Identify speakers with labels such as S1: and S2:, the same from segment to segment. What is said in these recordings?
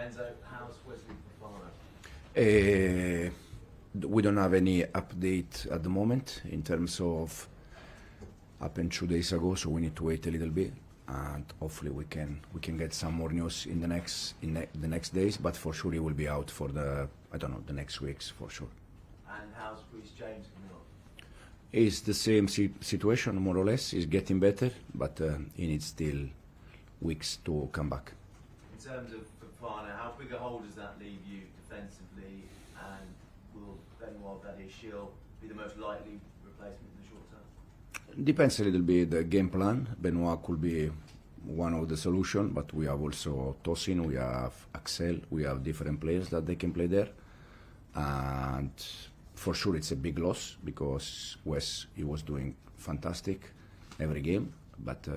S1: Enzo, how's Wesley Fofana?
S2: We don't have any update at the moment in terms of happened 2 days ago, so we need to wait a little bit, and hopefully we can get some more news in the next days. But for sure he will be out for the next weeks for sure.
S1: And how's Reece James coming on?
S2: It's the same situation more or less. He's getting better, but he needs still weeks to come back.
S1: In terms of Fofana, how big a hole does that leave you defensively, and will Benoit Badiashile be the most likely replacement in the short term?
S2: Depends a little bit the game plan. Benoit could be one of the solutions, but we have also Tosin, we have Axel, we have different players that they can play there. And for sure it's a big loss because he was doing fantastic every game, but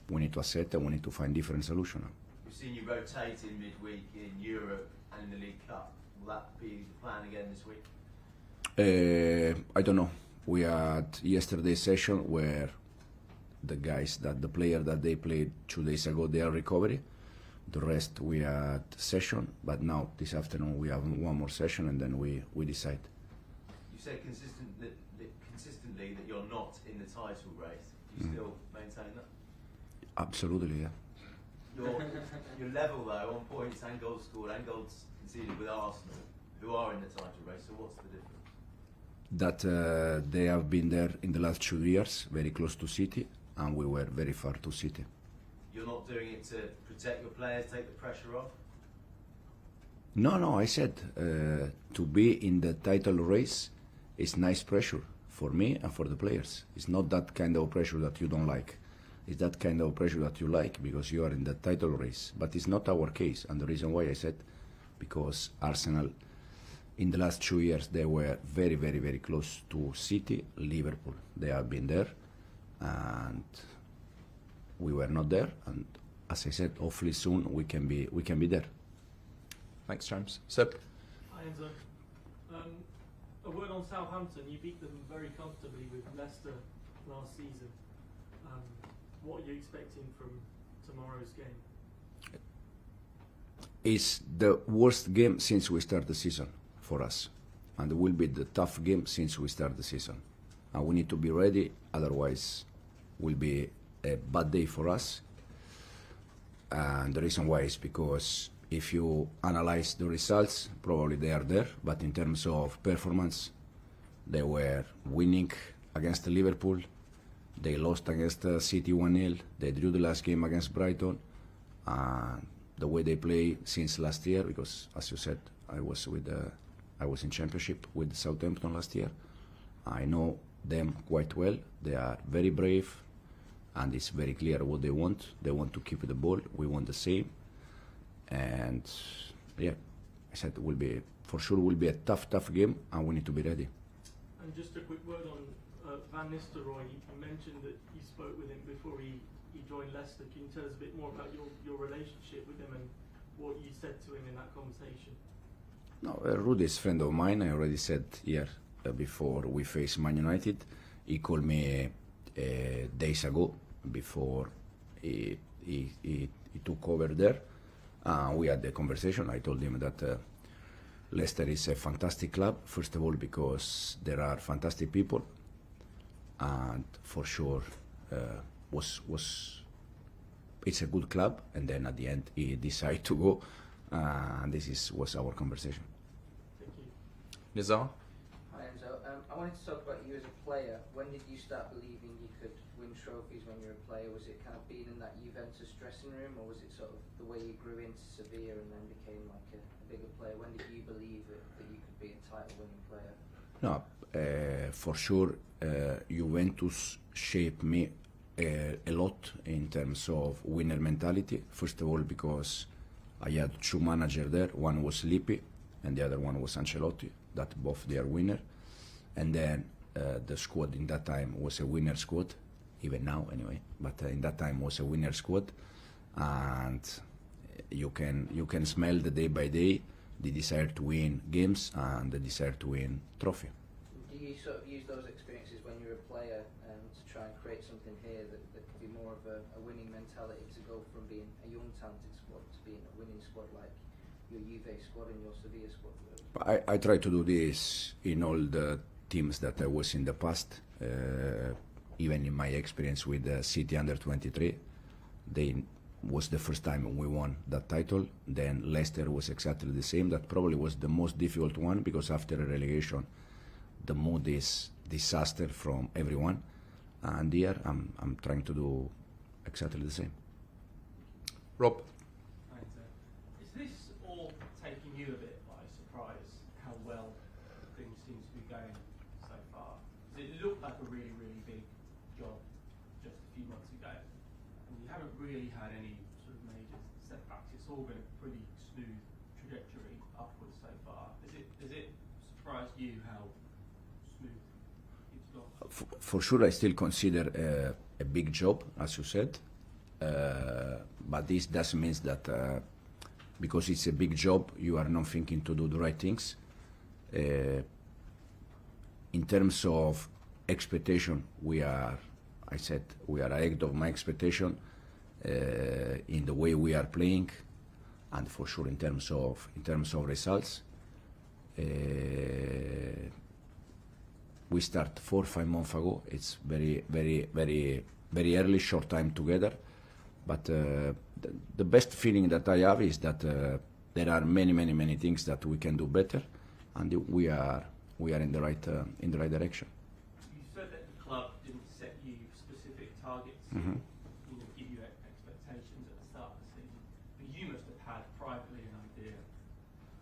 S2: we need to accept and we need to find different solutions.
S1: We've seen you rotating midweek in Europe and in the League Cup. Will that be the plan again this week?
S2: I don't know. We had yesterday's session where the player that they played 2 days ago, they are recovery. The rest we had session, but now this afternoon we have one more session and then we decide.
S1: You said consistently that you're not in the title race. Do you still maintain that?
S2: Absolutely, yeah.
S1: You're level though on points and goals scored and goals conceded with Arsenal, who are in the title race. So what's the difference?
S2: That they have been there in the last 2 years, very close to City, and we were very far to City.
S1: You're not doing it to protect your players, take the pressure off?
S2: No, I said to be in the title race is nice pressure for me and for the players. It's not that kind of pressure that you don't like. It's that kind of pressure that you like because you are in the title race. But it's not our case, and the reason why I said, because Arsenal in the last 2 years they were very, very, very close to City, Liverpool. They have been there, and we were not there. And as I said, hopefully soon we can be there.
S3: Thanks, James. Seb?
S4: Hi, Enzo. A word on Southampton. You beat them very comfortably with Leicester last season. What are you expecting from tomorrow's game?
S2: It's the worst game since we start the season for us, and it will be the tough game since we start the season. And we need to be ready, otherwise it will be a bad day for us. And the reason why is because if you analyze the results, probably they are there, but in terms of performance, they were winning against Liverpool, they lost against City 1-0, they drew the last game against Brighton, and the way they play since last year, because as you said, I was in Championship with Southampton last year. I know them quite well. They are very brave, and it's very clear what they want. They want to keep the ball. We want the same. And yeah, I said it will be, for sure, will be a tough game, and we need to be ready.
S4: And just a quick word on Van Nistelrooy. You mentioned that you spoke with him before he joined Leicester. Can you tell us a bit more about your relationship with him and what you said to him in that conversation?
S2: No, Rudy is a friend of mine. I already said here before we faced Man United. He called me days ago before he took over there. We had the conversation. I told him that Leicester is a fantastic club, first of all because there are fantastic people, and for sure it's a good club. And then at the end he decided to go, and was our conversation.
S4: Thank you.
S3: Nizar?
S5: Hi Enzo. I wanted to talk about you as a player. When did you start believing you could win trophies when you were a player? Was it kind of being in that Juventus dressing room, or was it sort of the way you grew into Sevilla and then became like a bigger player? When did you believe that you could be a title-winning player?
S2: No, for sure Juventus shaped me a lot in terms of winner mentality. First of all because I had two managers there. One was Lippi and the other one was Ancelotti, that both they are winner. And then the squad in that time was a winner squad, even now anyway, but in that time was a winner squad. And you can smell the day by day the desire to win games and the desire to win trophy.
S5: Do you sort of use those experiences when you were a player to try and create something here that could be more of a winning mentality to go from being a young talented squad to being a winning squad like your Juve squad and your Sevilla squad?
S2: I try to do this in all the teams that I was in the past. Even in my experience with City under 23, they was the first time we won that title. Then Leicester was exactly the same. That probably was the most difficult one because after a relegation, the mood is disaster from everyone. And here I'm trying to do exactly the same.
S3: Rob?
S4: Is this all taking you a bit by surprise, how well things seem to be going so far? Does it look like a really, really big job just a few months ago? And you haven't really had any sort of major setbacks. It's all been a pretty smooth trajectory upwards so far. Does it surprise you how smooth it's gone?
S2: For sure, I still consider a big job, as you said. But this doesn't mean that because it's a big job, you are not thinking to do the right things. In terms of expectation, I said, we are ahead of my expectation in the way we are playing, and for sure in terms of results. We start 4 or 5 months ago. It's very early, short time together. But the best feeling that I have is that there are many things that we can do better, and we are in the right direction.
S4: You said that the club didn't set you specific targets, give you expectations at the start of the season, but you must have had privately an idea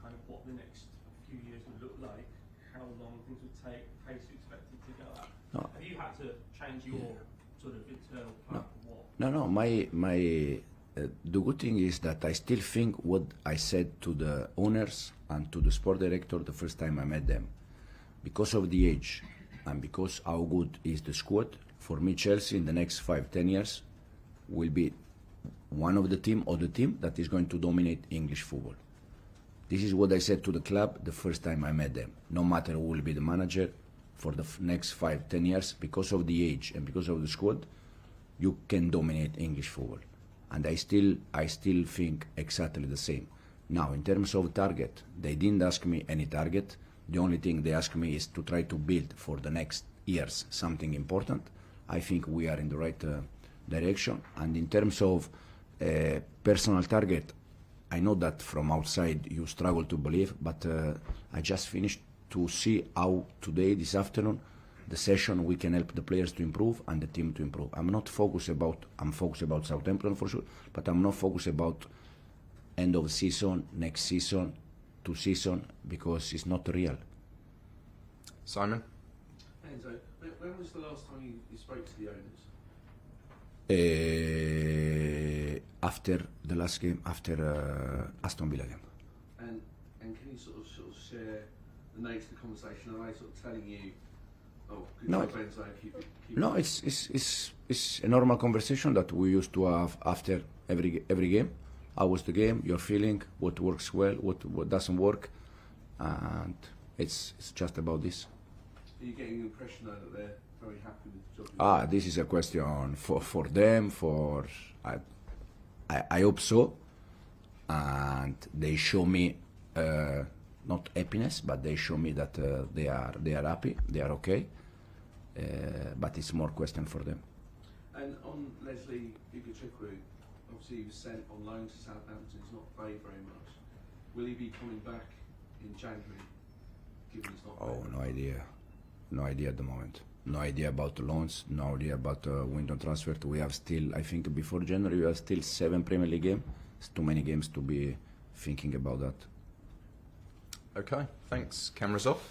S4: kind of what the next few years would look like, how long things would take, the pace you expected to go at.
S2: No.
S4: Have you had to change your sort of internal plan for what?
S2: No. The good thing is that I still think what I said to the owners and to the sport director the first time I met them. Because of the age and because how good is the squad, for me Chelsea in the next 5-10 years will be one of the team that is going to dominate English football. This is what I said to the club the first time I met them. No matter who will be the manager for the next 5-10 years, because of the age and because of the squad, you can dominate English football. And I still think exactly the same. Now, in terms of target, they didn't ask me any target. The only thing they asked me is to try to build for the next years something important. I think we are in the right direction. And in terms of personal target, I know that from outside you struggle to believe, but I just finished to see how today, this afternoon, the session we can help the players to improve and the team to improve. I'm focused about Southampton for sure, but I'm not focused about end of season, next season, 2 season, because it's not real.
S3: Simon?
S6: Enzo, when was the last time you spoke to the owners?
S2: After the last game, after Aston Villa game.
S6: And can you sort of share the nature of the conversation? Are they sort of telling you, oh, good
S2: No,
S6: job, Enzo, keep
S2: No, it's a normal conversation that we used to have after every game. How was the game? Your feeling? What works well? What doesn't work? And it's just about this.
S6: Are you getting the impression though that they're very happy with the job?
S2: This is a question for them. I hope so. And they show me not happiness, but they show me that they are happy, they are okay. But it's more question for them.
S6: And on Leslie Igochukwu, obviously he was sent on loan to Southampton. He's not played very much. Will he be coming back in January? Given he's not played?
S2: No idea at the moment. No idea about the loans. No idea about window transfer. We have still, I think, before January, we have still 7 Premier League games. It's too many games to be thinking about that.
S3: Okay, thanks. Cameras off.